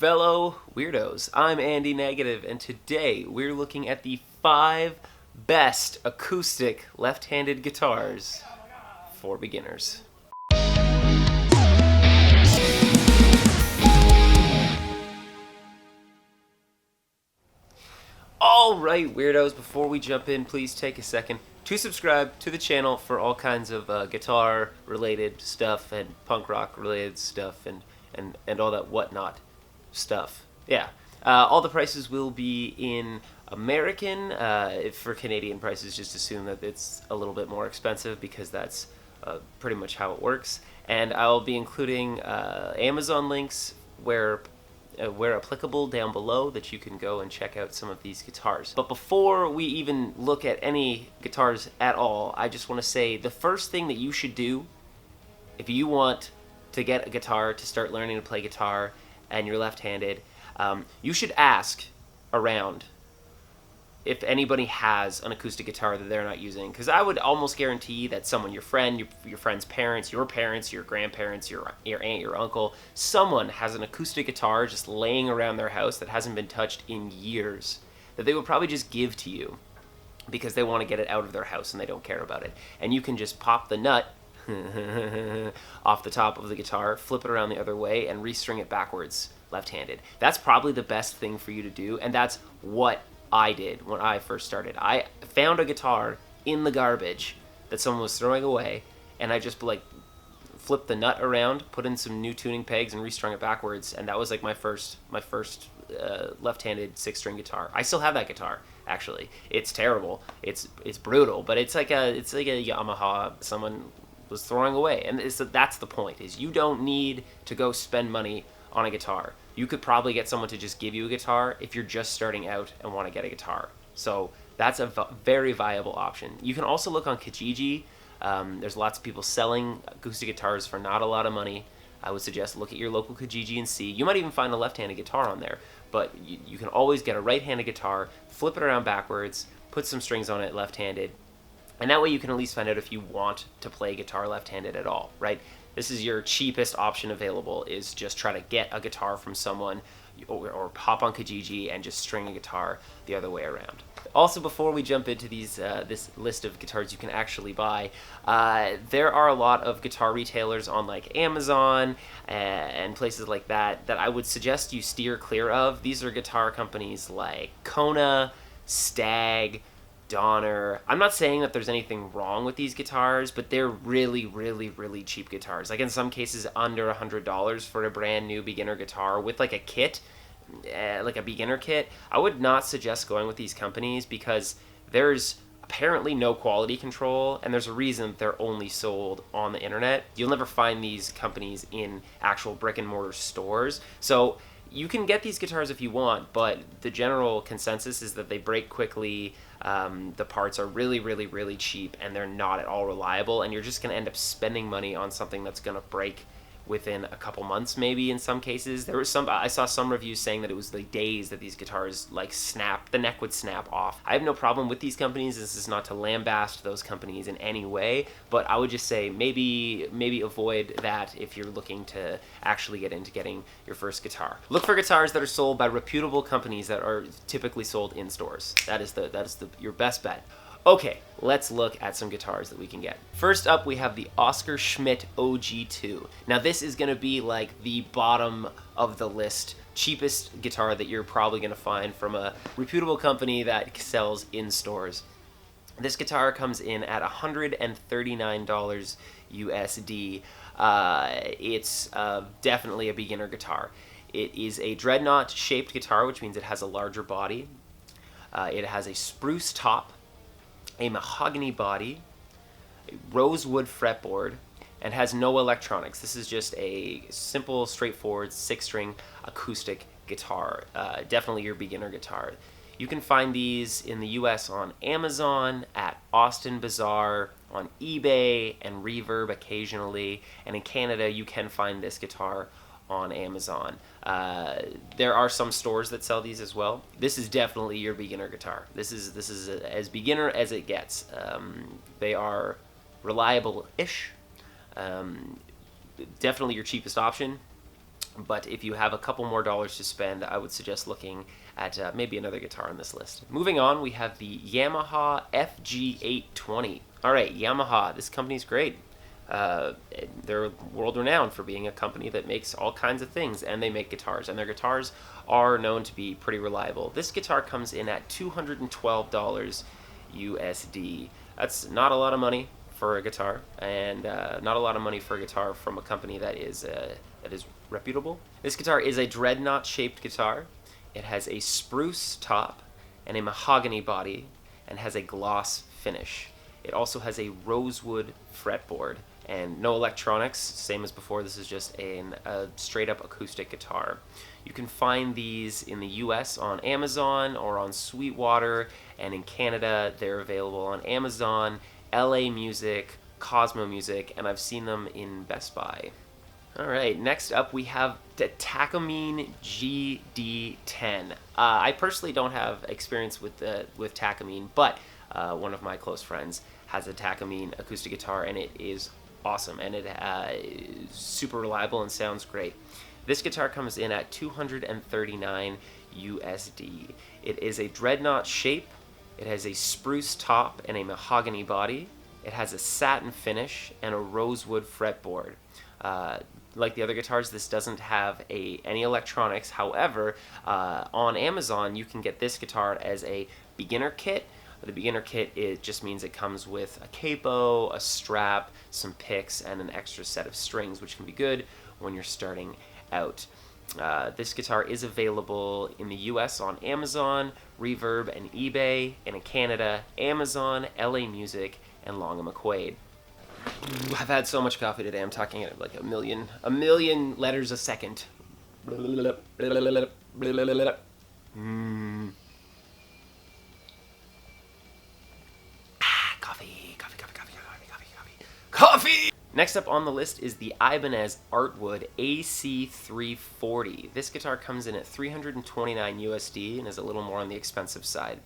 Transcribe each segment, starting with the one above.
fellow weirdos. I'm Andy Negative, and today we're looking at the 5 best acoustic left-handed guitars for beginners. Alright, weirdos, before we jump in, please take a second to subscribe to the channel for all kinds of guitar-related stuff and punk rock-related stuff and all that whatnot stuff. Yeah. All the prices will be in American. For Canadian prices, just assume that it's a little bit more expensive because that's pretty much how it works. And I'll be including Amazon links where applicable down below that you can go and check out some of these guitars. But before we even look at any guitars at all, I just want to say the first thing that you should do if you want to get a guitar, to start learning to play guitar and you're left-handed, you should ask around if anybody has an acoustic guitar that they're not using, because I would almost guarantee that someone, your friend, your friend's parents, your grandparents, your aunt, your uncle, someone has an acoustic guitar just laying around their house that hasn't been touched in years, that they would probably just give to you because they want to get it out of their house and they don't care about it. And you can just pop the nut off the top of the guitar, flip it around the other way, and restring it backwards left-handed. That's probably the best thing for you to do, and that's what I did when I first started. I found a guitar in the garbage that someone was throwing away, and I just flipped the nut around, put in some new tuning pegs, and restrung it backwards, and that was like my first left-handed 6-string guitar. I still have that guitar, actually. It's terrible. It's brutal, but it's like a Yamaha someone was throwing away, and that's the point. Is you don't need to go spend money on a guitar. You could probably get someone to just give you a guitar if you're just starting out and want to get a guitar. So that's a very viable option. You can also look on Kijiji. There's lots of people selling acoustic guitars for not a lot of money. I would suggest look at your local Kijiji and see. You might even find a left-handed guitar on there, but you can always get a right-handed guitar, flip it around backwards, put some strings on it left-handed, and that way you can at least find out if you want to play guitar left-handed at all, right? This is your cheapest option available, is just try to get a guitar from someone or hop on Kijiji and just string a guitar the other way around. Also, before we jump into this list of guitars you can actually buy, there are a lot of guitar retailers on like Amazon and places like that I would suggest you steer clear of. These are guitar companies like Kona, Stag, Donner. I'm not saying that there's anything wrong with these guitars, but they're really, really, really cheap guitars. Like in some cases under $100 for a brand new beginner guitar with like a kit, like a beginner kit. I would not suggest going with these companies because there's apparently no quality control, and there's a reason they're only sold on the internet. You'll never find these companies in actual brick and mortar stores. So you can get these guitars if you want, but the general consensus is that they break quickly. The parts are really, really, really cheap, and they're not at all reliable, and you're just going to end up spending money on something that's going to break within a couple months, maybe in some cases. I saw some reviews saying that it was like days that these guitars the neck would snap off. I have no problem with these companies. This is not to lambaste those companies in any way, but I would just say maybe avoid that if you're looking to actually get into getting your first guitar. Look for guitars that are sold by reputable companies that are typically sold in stores. That is your best bet. Okay, let's look at some guitars that we can get. First up, we have the Schmidt OG2. Now this is going to be like the bottom of the list, cheapest guitar that you're probably going to find from a reputable company that sells in stores. This guitar comes in at $139 USD. It's definitely a beginner guitar. It is a dreadnought shaped guitar, which means it has a larger body. It has a spruce top, a mahogany body, a rosewood fretboard, and has no electronics. This is just a simple, straightforward 6-string acoustic guitar. Definitely your beginner guitar. You can find these in the US on Amazon, at Austin Bazaar, on eBay, and Reverb occasionally. And in Canada, you can find this guitar on Amazon. There are some stores that sell these as well. This is definitely your beginner guitar. This is as beginner as it gets. They are reliable-ish. Definitely your cheapest option. But if you have a couple more dollars to spend, I would suggest looking at maybe another guitar on this list. Moving on, we have the Yamaha FG820. All right, Yamaha, this company's great. They're world renowned for being a company that makes all kinds of things, and they make guitars, and their guitars are known to be pretty reliable. This guitar comes in at $212 USD. That's not a lot of money for a guitar, and not a lot of money for a guitar from a company that is reputable. This guitar is a dreadnought shaped guitar. It has a spruce top and a mahogany body and has a gloss finish. It also has a rosewood fretboard and no electronics, same as before. This is just a straight up acoustic guitar. You can find these in the US on Amazon or on Sweetwater, and in Canada they're available on Amazon, LA Music, Cosmo Music, and I've seen them in Best Buy. Alright, next up we have the Takamine GD10. I personally don't have experience with Takamine, but one of my close friends has a Takamine acoustic guitar, and it is awesome, and it is super reliable and sounds great. This guitar comes in at $239 USD. It is a dreadnought shape, it has a spruce top and a mahogany body, it has a satin finish and a rosewood fretboard. Like the other guitars, this doesn't have any electronics. However, on Amazon you can get this guitar as a beginner kit. The beginner kit, it just means it comes with a capo, a strap, some picks, and an extra set of strings, which can be good when you're starting out. This guitar is available in the US on Amazon, Reverb, and eBay, and in Canada, Amazon, LA Music, and Long & McQuade. I've had so much coffee today, I'm talking at like a million letters a second. Coffee! Next up on the list is the Ibanez Artwood AC340. This guitar comes in at $329 USD and is a little more on the expensive side.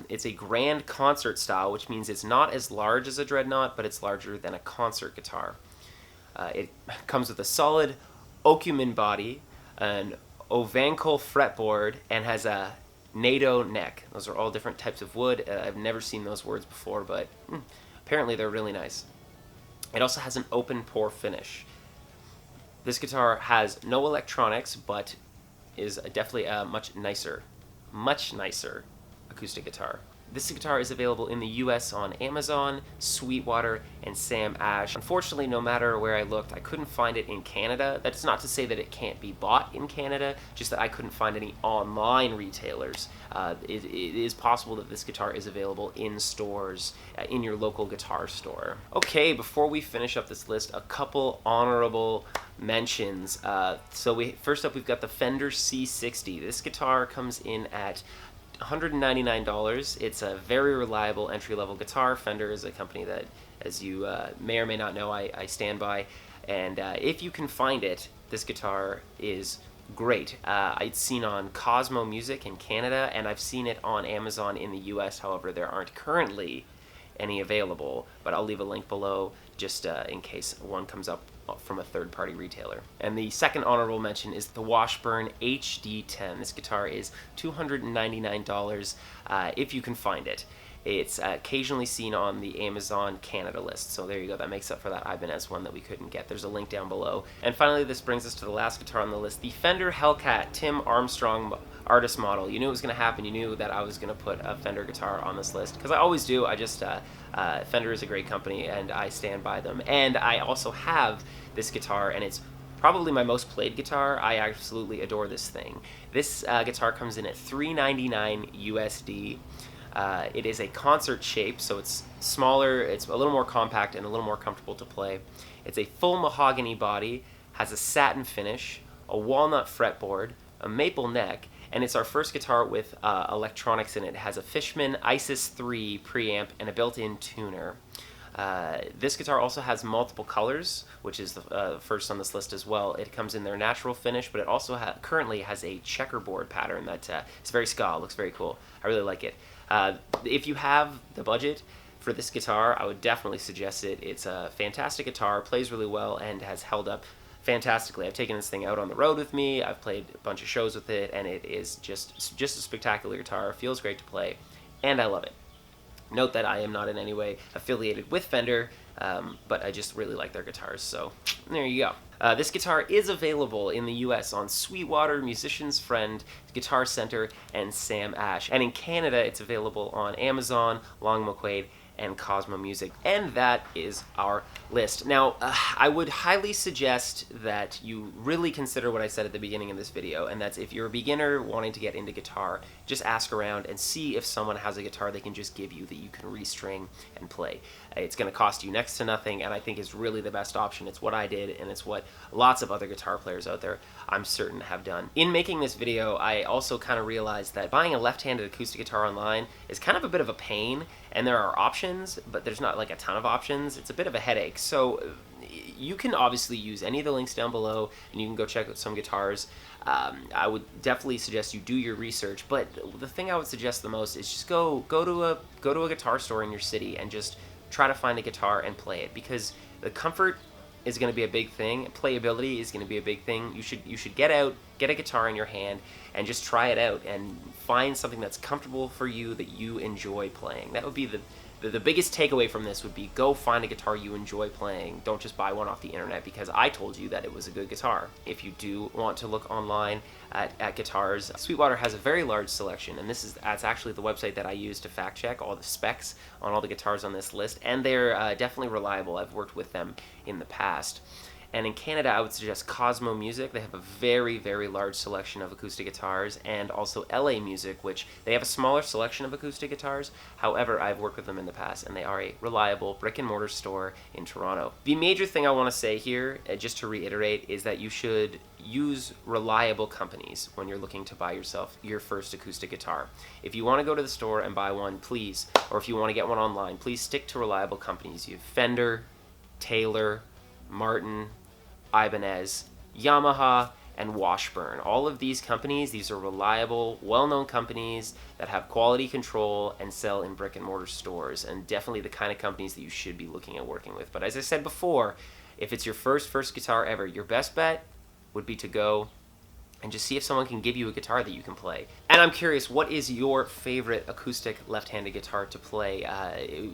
It's a grand concert style, which means it's not as large as a dreadnought, but it's larger than a concert guitar. It comes with a solid ocumen body, an ovancal fretboard, and has a NATO neck. Those are all different types of wood. I've never seen those words before, but apparently they're really nice. It also has an open pore finish. This guitar has no electronics, but is definitely a much nicer acoustic guitar. This guitar is available in the US on Amazon, Sweetwater, and Sam Ash. Unfortunately, no matter where I looked, I couldn't find it in Canada. That's not to say that it can't be bought in Canada, just that I couldn't find any online retailers. It is possible that this guitar is available in stores, in your local guitar store. Okay, before we finish up this list, a couple honorable mentions. First up, we've got the Fender C60. This guitar comes in at $199. It's a very reliable entry-level guitar. Fender is a company that, as you may or may not know, I stand by. And if you can find it, this guitar is great. I'd seen on Cosmo Music in Canada, and I've seen it on Amazon in the US. However, there aren't currently any available, but I'll leave a link below just in case one comes up from a third-party retailer. And the second honorable mention is the Washburn HD10. This guitar is $299 if you can find it. It's occasionally seen on the Amazon Canada list, so there you go. That makes up for that Ibanez one that we couldn't get. There's a link down below. And finally, this brings us to the last guitar on the list, the Fender Hellcat Tim Armstrong artist model. You knew it was going to happen. You knew that I was going to put a Fender guitar on this list, because I always do. I just Fender is a great company, and I stand by them. And I also have this guitar, and it's probably my most played guitar. I absolutely adore this thing. This guitar comes in at $399 USD. It is a concert shape, so it's smaller, it's a little more compact, and a little more comfortable to play. It's a full mahogany body, has a satin finish, a walnut fretboard, a maple neck, and it's our first guitar with electronics in it. It has a Fishman Isis 3 preamp and a built-in tuner. This guitar also has multiple colors, which is the first on this list as well. It comes in their natural finish, but it also currently has a checkerboard pattern that it's very ska. It looks very cool. I really like it. If you have the budget for this guitar, I would definitely suggest it. It's a fantastic guitar, plays really well, and has held up fantastically. I've taken this thing out on the road with me. I've played a bunch of shows with it, and it is just a spectacular guitar. It feels great to play, and I love it. Note that I am not in any way affiliated with Fender, but I just really like their guitars, so there you go. This guitar is available in the US on Sweetwater, Musician's Friend, Guitar Center, and Sam Ash. And in Canada, it's available on Amazon, Long McQuade, and Cosmo Music. And that is our list. Now, I would highly suggest that you really consider what I said at the beginning of this video, and that's if you're a beginner wanting to get into guitar, just ask around and see if someone has a guitar they can just give you that you can restring and play. It's going to cost you next to nothing, and I think it's really the best option. It's what I did, and it's what lots of other guitar players out there, I'm certain, have done. In making this video, I also kind of realized that buying a left-handed acoustic guitar online is kind of a bit of a pain, and there are options, but there's not like a ton of options. It's a bit of a headache. So you can obviously use any of the links down below, and you can go check out some guitars. I would definitely suggest you do your research, but the thing I would suggest the most is just go to a guitar store in your city and just try to find a guitar and play it, because the comfort is going to be a big thing. Playability is going to be a big thing. You should get out, get a guitar in your hand, and just try it out and find something that's comfortable for you that you enjoy playing. That would be the biggest takeaway from this would be go find a guitar you enjoy playing. Don't just buy one off the internet because I told you that it was a good guitar. If you do want to look online at guitars, Sweetwater has a very large selection, and that's actually the website that I use to fact check all the specs on all the guitars on this list, and they're definitely reliable. I've worked with them in the past. And in Canada, I would suggest Cosmo Music. They have a very, very large selection of acoustic guitars, and also LA Music, which they have a smaller selection of acoustic guitars. However, I've worked with them in the past, and they are a reliable brick-and-mortar store in Toronto. The major thing I want to say here, just to reiterate, is that you should use reliable companies when you're looking to buy yourself your first acoustic guitar. If you want to go to the store and buy one, please, or if you want to get one online, please stick to reliable companies. You have Fender, Taylor, Martin, Ibanez, Yamaha, and Washburn. All of these companies, these are reliable, well-known companies that have quality control and sell in brick-and-mortar stores, and definitely the kind of companies that you should be looking at working with. But as I said before, if it's your first guitar ever, your best bet would be to go and just see if someone can give you a guitar that you can play. And I'm curious, what is your favorite acoustic left-handed guitar to play?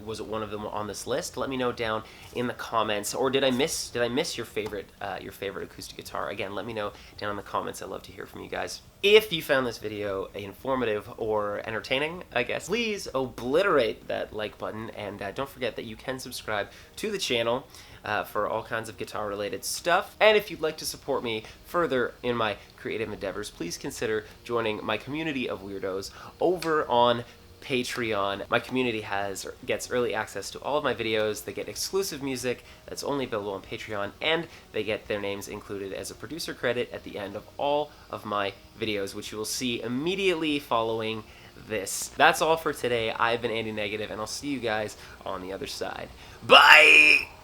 Was it one of them on this list? Let me know down in the comments. Or did I miss your favorite acoustic guitar? Again, let me know down in the comments. I'd love to hear from you guys. If you found this video informative or entertaining, I guess, please obliterate that like button, and don't forget that you can subscribe to the channel for all kinds of guitar-related stuff. And if you'd like to support me further in my creative endeavors, please consider joining my community of weirdos over on Patreon. My community gets early access to all of my videos. They get exclusive music that's only available on Patreon, and they get their names included as a producer credit at the end of all of my videos, which you will see immediately following this. That's all for today. I've been Andy Negative, and I'll see you guys on the other side. Bye!